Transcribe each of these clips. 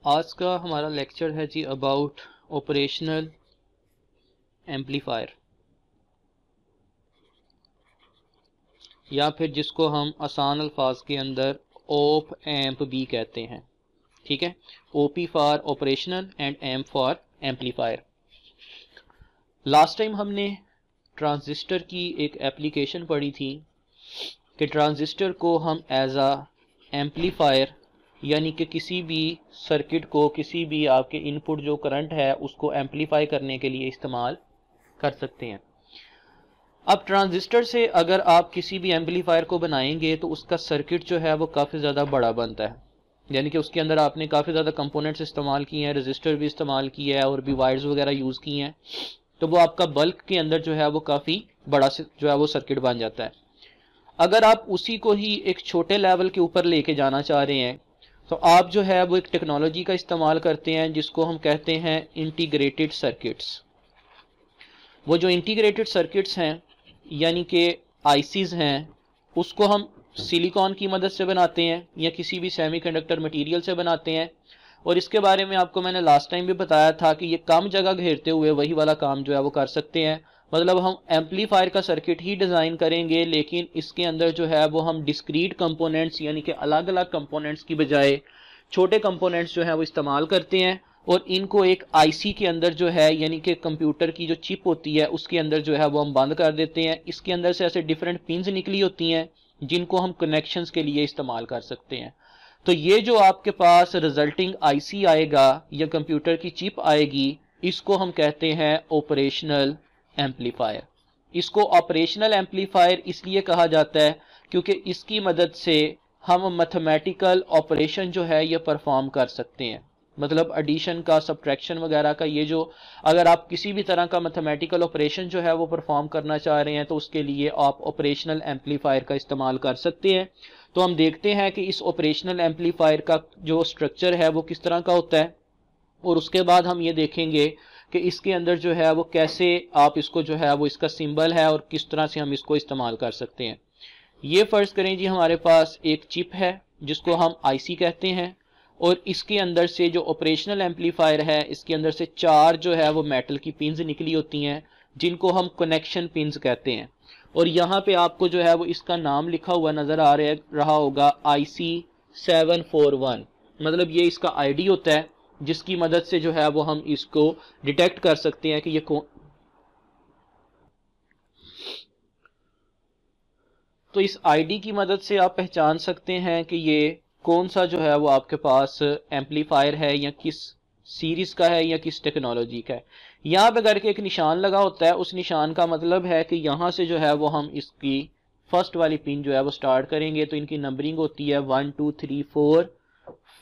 आज का हमारा लेक्चर है जी अबाउट ऑपरेशनल एम्पलीफायर, या फिर जिसको हम आसान अल्फाज के अंदर ओप एम्प भी कहते हैं। ठीक है, OP for operational and amp for amplifier. Last time हमने ट्रांजिस्टर की एक एप्लीकेशन पढ़ी थी कि ट्रांजिस्टर को हम एज आ एम्पलीफायर यानी कि किसी भी सर्किट को, किसी भी आपके इनपुट जो करंट है उसको एम्पलीफाई करने के लिए इस्तेमाल कर सकते हैं। अब ट्रांजिस्टर से अगर आप किसी भी एम्पलीफायर को बनाएंगे तो उसका सर्किट जो है वो काफ़ी ज़्यादा बड़ा बनता है, यानी कि उसके अंदर आपने काफ़ी ज़्यादा कंपोनेंट्स इस्तेमाल किए हैं, रजिस्टर भी इस्तेमाल किया है और भी वायर्स वगैरह यूज़ किए हैं, तो वो आपका बल्क के अंदर जो है वो काफ़ी बड़ा जो है वो सर्किट बन जाता है। अगर आप उसी को ही एक छोटे लेवल के ऊपर लेके जाना चाह रहे हैं तो आप जो है वो एक टेक्नोलॉजी का इस्तेमाल करते हैं जिसको हम कहते हैं इंटीग्रेटेड सर्किट्स। वो जो इंटीग्रेटेड सर्किट्स हैं यानी कि आईसीज हैं, उसको हम सिलिकॉन की मदद से बनाते हैं या किसी भी सेमीकंडक्टर मटेरियल से बनाते हैं। और इसके बारे में आपको मैंने लास्ट टाइम भी बताया था कि ये कम जगह घेरते हुए वही वाला काम जो है वो कर सकते हैं। मतलब हम एम्पलीफायर का सर्किट ही डिज़ाइन करेंगे, लेकिन इसके अंदर जो है वो हम डिस्क्रीट कंपोनेंट्स यानी कि अलग अलग कंपोनेंट्स की बजाय छोटे कंपोनेंट्स जो है वो इस्तेमाल करते हैं और इनको एक आईसी के अंदर जो है यानी कि कंप्यूटर की जो चिप होती है उसके अंदर जो है वो हम बंद कर देते हैं। इसके अंदर से ऐसे डिफरेंट पिन्स निकली होती हैं जिनको हम कनेक्शंस के लिए इस्तेमाल कर सकते हैं। तो ये जो आपके पास रिजल्टिंग आईसी आएगा या कंप्यूटर की चिप आएगी, इसको हम कहते हैं ऑपरेशनल एम्पलीफायर। इसको ऑपरेशनल एम्पलीफायर इसलिए कहा जाता है क्योंकि इसकी मदद से हम मैथमेटिकल ऑपरेशन जो है ये परफॉर्म कर सकते हैं। मतलब एडिशन का, सब्ट्रैक्शन वगैरह का, ये जो अगर आप किसी भी तरह का मैथमेटिकल ऑपरेशन जो है वो परफॉर्म करना चाह रहे हैं तो उसके लिए आप ऑपरेशनल एम्पलीफायर का इस्तेमाल कर सकते हैं। तो हम देखते हैं कि इस ऑपरेशनल एम्पलीफायर का जो स्ट्रक्चर है वो किस तरह का होता है और उसके बाद हम ये देखेंगे कि इसके अंदर जो है वो कैसे आप इसको जो है वो इसका सिंबल है और किस तरह से हम इसको इस्तेमाल कर सकते हैं। ये फर्ज करें जी हमारे पास एक चिप है जिसको हम आईसी कहते हैं और इसके अंदर से जो ऑपरेशनल एम्पलीफायर है इसके अंदर से चार जो है वो मेटल की पिन्स निकली होती हैं जिनको हम कनेक्शन पिन्स कहते हैं। और यहाँ पे आपको जो है वो इसका नाम लिखा हुआ नजर आ रहा होगा IC741। मतलब ये इसका आईडी होता है जिसकी मदद से जो है वो हम इसको डिटेक्ट कर सकते हैं कि ये कौन। तो इस आईडी की मदद से आप पहचान सकते हैं कि ये कौन सा जो है वो आपके पास एम्पलीफायर है या किस सीरीज का है या किस टेक्नोलॉजी का है। यहाँ पे करके एक निशान लगा होता है, उस निशान का मतलब है कि यहाँ से जो है वो हम इसकी फर्स्ट वाली पिन जो है वो स्टार्ट करेंगे। तो इनकी नंबरिंग होती है 1 2 3 4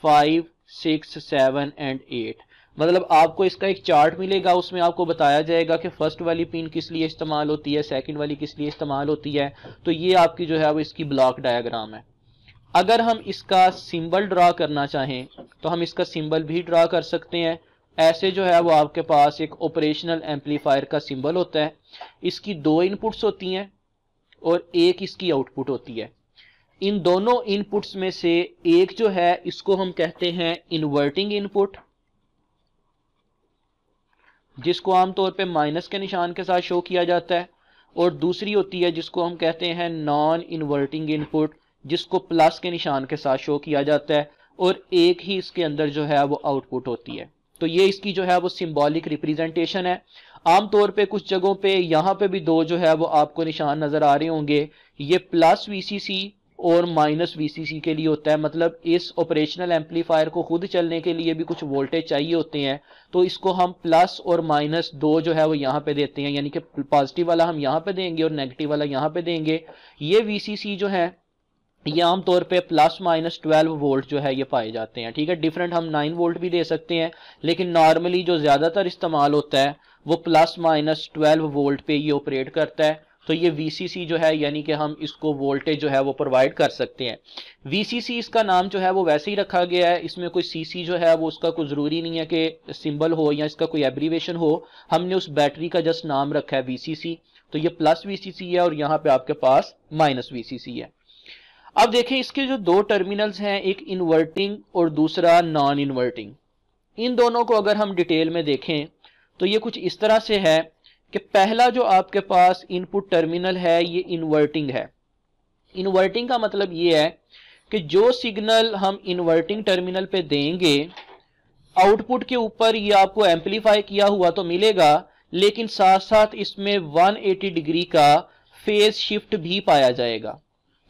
5 6 7 एंड 8। मतलब आपको इसका एक चार्ट मिलेगा, उसमें आपको बताया जाएगा कि फर्स्ट वाली पिन किस लिए इस्तेमाल होती है, सेकंड वाली किस लिए इस्तेमाल होती है। तो ये आपकी जो है वो इसकी ब्लॉक डायग्राम है। अगर हम इसका सिंबल ड्रा करना चाहें तो हम इसका सिंबल भी ड्रा कर सकते हैं। ऐसे जो है वो आपके पास एक ऑपरेशनल एम्पलीफायर का सिंबल होता है। इसकी दो इनपुट्स होती हैं और एक इसकी आउटपुट होती है। इन दोनों इनपुट्स में से एक जो है इसको हम कहते हैं इन्वर्टिंग इनपुट, जिसको आमतौर पे माइनस के निशान के साथ शो किया जाता है, और दूसरी होती है जिसको हम कहते हैं नॉन इन्वर्टिंग इनपुट, जिसको प्लस के निशान के साथ शो किया जाता है, और एक ही इसके अंदर जो है वो आउटपुट होती है। तो ये इसकी जो है वो सिंबॉलिक रिप्रेजेंटेशन है। आमतौर पे कुछ जगहों पे यहाँ पे भी दो जो है वो आपको निशान नजर आ रहे होंगे, ये प्लस वीसीसी और माइनस वीसीसी के लिए होता है। मतलब इस ऑपरेशनल एम्पलीफायर को खुद चलने के लिए भी कुछ वोल्टेज चाहिए होते हैं, तो इसको हम प्लस और माइनस दो जो है वो यहाँ पे देते हैं, यानी कि पॉजिटिव वाला हम यहाँ पे देंगे और नेगेटिव वाला यहाँ पे देंगे। ये वीसीसी जो है ये आमतौर पे प्लस माइनस 12 वोल्ट जो है ये पाए जाते हैं। ठीक है, डिफरेंट हम 9 वोल्ट भी दे सकते हैं, लेकिन नॉर्मली जो ज्यादातर इस्तेमाल होता है वो प्लस माइनस 12 वोल्ट पे ये ऑपरेट करता है। तो ये VCC जो है यानी कि हम इसको वोल्टेज जो है वो प्रोवाइड कर सकते हैं। VCC इसका नाम जो है वो वैसे ही रखा गया है, इसमें कोई CC जो है वो उसका कोई जरूरी नहीं है कि सिंबल हो या इसका कोई एब्रीवेशन हो। हमने उस बैटरी का जस्ट नाम रखा है VCC। तो ये प्लस VCC है और यहाँ पे आपके पास माइनस VCC है। अब देखें इसके जो दो टर्मिनल्स हैं, एक इन्वर्टिंग और दूसरा नॉन इन्वर्टिंग। इन दोनों को अगर हम डिटेल में देखें तो ये कुछ इस तरह से है कि पहला जो आपके पास इनपुट टर्मिनल है ये इन्वर्टिंग है। इन्वर्टिंग का मतलब ये है कि जो सिग्नल हम इन्वर्टिंग टर्मिनल पे देंगे आउटपुट के ऊपर ये आपको एम्पलीफाई किया हुआ तो मिलेगा, लेकिन साथ साथ इसमें 180 डिग्री का फेज शिफ्ट भी पाया जाएगा।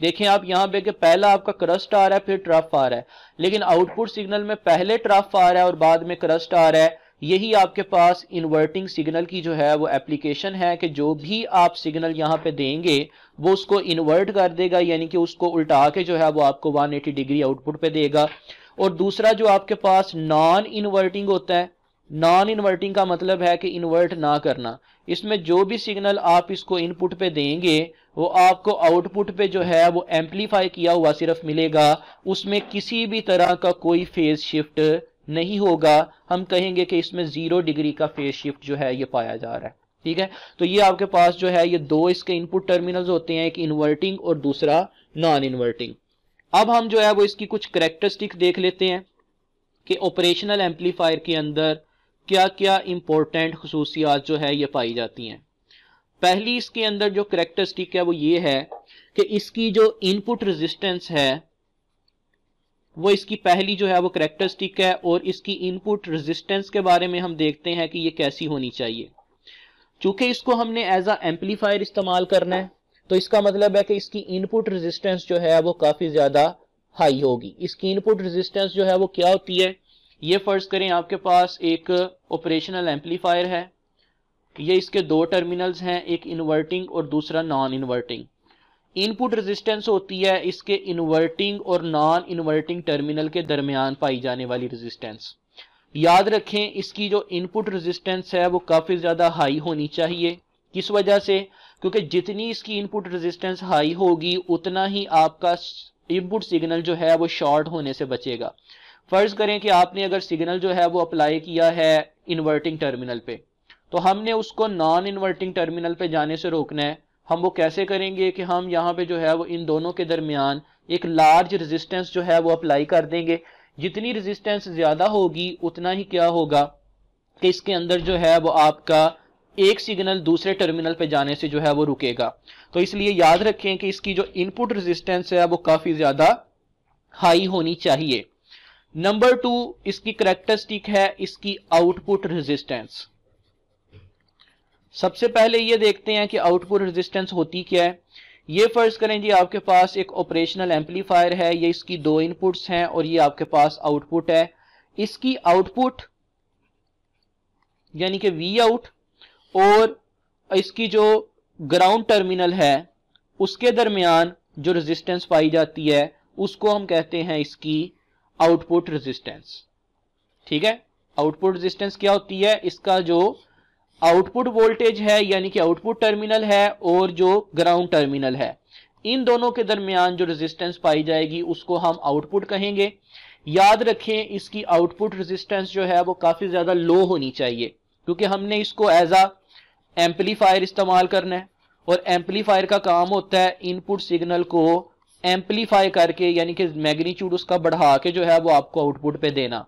देखें आप यहाँ पे कि पहला आपका क्रस्ट आ रहा है फिर ट्रफ आ रहा है, लेकिन आउटपुट सिग्नल में पहले ट्रफ आ रहा है और बाद में क्रस्ट आ रहा है। यही आपके पास इन्वर्टिंग सिग्नल की जो है वो एप्लीकेशन है कि जो भी आप सिग्नल यहाँ पे देंगे वो उसको इन्वर्ट कर देगा, यानी कि उसको उल्टा के जो है वो आपको 180 डिग्री आउटपुट पे देगा। और दूसरा जो आपके पास नॉन इन्वर्टिंग होता है, नॉन इन्वर्टिंग का मतलब है कि इन्वर्ट ना करना। इसमें जो भी सिग्नल आप इसको इनपुट पे देंगे वो आपको आउटपुट पे जो है वो एम्पलीफाई किया हुआ सिर्फ मिलेगा, उसमें किसी भी तरह का कोई फेज शिफ्ट नहीं होगा। हम कहेंगे कि इसमें 0 डिग्री का फेज शिफ्ट जो है ये पाया जा रहा है। ठीक है, तो ये आपके पास जो है ये दो इसके इनपुट टर्मिनल्स होते हैं, एक इन्वर्टिंग और दूसरा नॉन इन्वर्टिंग। अब हम जो है वो इसकी कुछ करैक्टरिस्टिक्स देख लेते हैं कि ऑपरेशनल एम्पलीफायर के अंदर क्या क्या इंपॉर्टेंट खसूसियात जो है ये पाई जाती हैं। पहली इसके अंदर जो करैक्टरिस्टिक है वो ये है कि इसकी जो इनपुट रेजिस्टेंस है वो इसकी पहली जो है वो करैक्टरिस्टिक है, और इसकी इनपुट रेजिस्टेंस के बारे में हम देखते हैं कि ये कैसी होनी चाहिए। चूंकि इसको हमने एज अ एम्पलीफायर इस्तेमाल करना है तो इसका मतलब है कि इसकी इनपुट रेजिस्टेंस जो है वो काफी ज्यादा हाई होगी। इसकी इनपुट रेजिस्टेंस जो है वो क्या होती है, ये फर्ज करें आपके पास एक ऑपरेशनल एम्पलीफायर है, ये इसके दो टर्मिनल्स हैं, एक इन्वर्टिंग और दूसरा नॉन इन्वर्टिंग। इनपुट रेजिस्टेंस होती है इसके इन्वर्टिंग और नॉन इन्वर्टिंग टर्मिनल के दरमियान पाई जाने वाली रेजिस्टेंस। याद रखें इसकी जो इनपुट रेजिस्टेंस है वो काफी ज्यादा हाई होनी चाहिए। किस वजह से, क्योंकि जितनी इसकी इनपुट रेजिस्टेंस हाई होगी उतना ही आपका इनपुट सिग्नल जो है वो शॉर्ट होने से बचेगा। फर्ज करें कि आपने अगर सिग्नल जो है वो अप्लाई किया है इन्वर्टिंग टर्मिनल पे, तो हमने उसको नॉन इन्वर्टिंग टर्मिनल पे जाने से रोकना है। हम वो कैसे करेंगे कि हम यहाँ पे जो है वो इन दोनों के दरमियान एक लार्ज रेजिस्टेंस जो है वो अप्लाई कर देंगे। जितनी रेजिस्टेंस ज्यादा होगी उतना ही क्या होगा कि इसके अंदर जो है वो आपका एक सिग्नल दूसरे टर्मिनल पे जाने से जो है वो रुकेगा। तो इसलिए याद रखें कि इसकी जो इनपुट रेजिस्टेंस है वो काफी ज्यादा हाई होनी चाहिए। नंबर 2 इसकी करैक्टरिस्टिक है इसकी आउटपुट रेजिस्टेंस। सबसे पहले ये देखते हैं कि आउटपुट रेजिस्टेंस होती क्या है। ये फर्ज करें जी आपके पास एक ऑपरेशनल एम्पलीफायर है, ये इसकी दो इनपुट्स हैं और ये आपके पास आउटपुट है। इसकी आउटपुट यानी कि वी आउट और इसकी जो ग्राउंड टर्मिनल है उसके दरमियान जो रेजिस्टेंस पाई जाती है उसको हम कहते हैं इसकी आउटपुट रेजिस्टेंस। ठीक है, आउटपुट रेजिस्टेंस क्या होती है, इसका जो आउटपुट वोल्टेज है यानी कि आउटपुट टर्मिनल है और जो ग्राउंड टर्मिनल है इन दोनों के दरमियान जो रेजिस्टेंस पाई जाएगी उसको हम आउटपुट कहेंगे। याद रखें इसकी आउटपुट रेजिस्टेंस जो है वो काफी ज्यादा लो होनी चाहिए, क्योंकि हमने इसको एज अ एम्पलीफायर इस्तेमाल करना है और एम्पलीफायर का काम होता है इनपुट सिग्नल को एम्पलीफाई करके यानी कि मैग्नीट्यूड उसका बढ़ा के जो है वो आपको आउटपुट पे देना।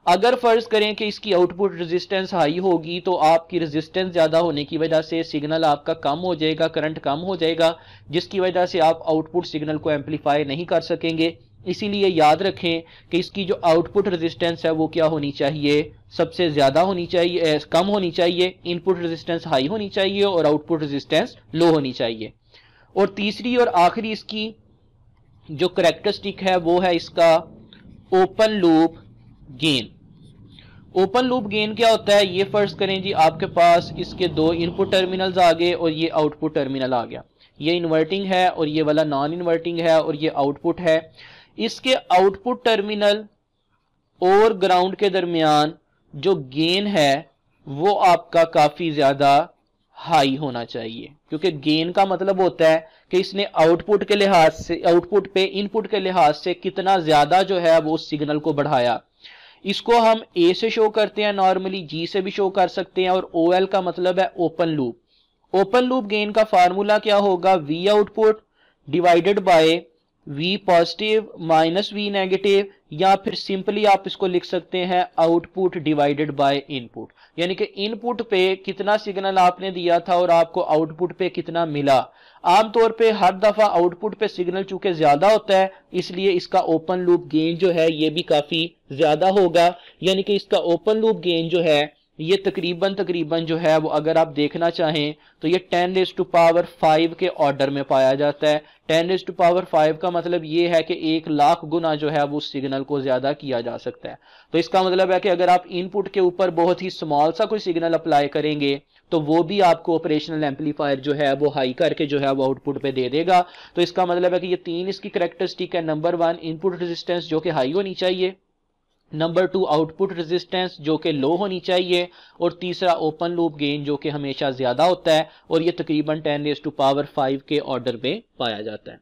अगर फर्ज करें कि इसकी आउटपुट रेजिस्टेंस हाई होगी तो आपकी रेजिस्टेंस ज्यादा होने की वजह से सिग्नल आपका कम हो जाएगा, करंट कम हो जाएगा, जिसकी वजह से आप आउटपुट सिग्नल को एम्पलीफाई नहीं कर सकेंगे। इसीलिए याद रखें कि इसकी जो आउटपुट रेजिस्टेंस है वो क्या होनी चाहिए, सबसे ज्यादा होनी चाहिए, कम होनी चाहिए। इनपुट रेजिस्टेंस हाई होनी चाहिए और आउटपुट रेजिस्टेंस लो होनी चाहिए। और तीसरी और आखिरी इसकी जो करैक्टरिस्टिक है वो है इसका open loop gain. Open loop gain क्या होता है, ये फर्ज करें जी आपके पास इसके दो इनपुट टर्मिनल्स आ गए और ये आउटपुट टर्मिनल आ गया, ये इन्वर्टिंग है और ये वाला नॉन इन्वर्टिंग है और ये आउटपुट है। इसके आउटपुट टर्मिनल और ग्राउंड के दरमियान जो गेन है वो आपका काफी ज्यादा हाई होना चाहिए, क्योंकि गेन का मतलब होता है कि इसने आउटपुट के लिहाज से, आउटपुट पे इनपुट के लिहाज से कितना ज्यादा जो है वो उस सिग्नल को बढ़ाया। इसको हम ए से शो करते हैं नॉर्मली, जी से भी शो कर सकते हैं, और ओ एल का मतलब है open loop. Open loop gain का फार्मूला क्या होगा, we output divided by V positive minus V negative, या फिर सिंपली आप इसको लिख सकते हैं आउटपुट डिवाइडेड बाय इनपुट, यानी कि इनपुट पे कितना सिग्नल आपने दिया था और आपको आउटपुट पे कितना मिला। आमतौर पे हर दफा आउटपुट पे सिग्नल चूंकि ज्यादा होता है, इसलिए इसका ओपन लूप गेन जो है ये भी काफी ज्यादा होगा, यानी कि इसका ओपन लूप गेन जो है ये तकरीबन जो है वो अगर आप देखना चाहें तो ये 10⁵ के ऑर्डर में पाया जाता है। 10⁵ का मतलब ये है कि 1,00,000 गुना जो है वो सिग्नल को ज्यादा किया जा सकता है। तो इसका मतलब है कि अगर आप इनपुट के ऊपर बहुत ही स्मॉल सा कोई सिग्नल अप्लाई करेंगे तो वो भी आपको ऑपरेशनल एम्पलीफायर जो है वो हाई करके जो है वो आउटपुट पे दे देगा। तो इसका मतलब है कि ये तीन इसकी कैरेक्टरिस्टिक है। नंबर 1 इनपुट रेजिस्टेंस जो कि हाई होनी चाहिए, नंबर 2 आउटपुट रेजिस्टेंस जो कि लो होनी चाहिए, और तीसरा ओपन लूप गेन जो कि हमेशा ज्यादा होता है, और ये तकरीबन 10⁵ के ऑर्डर पे पाया जाता है।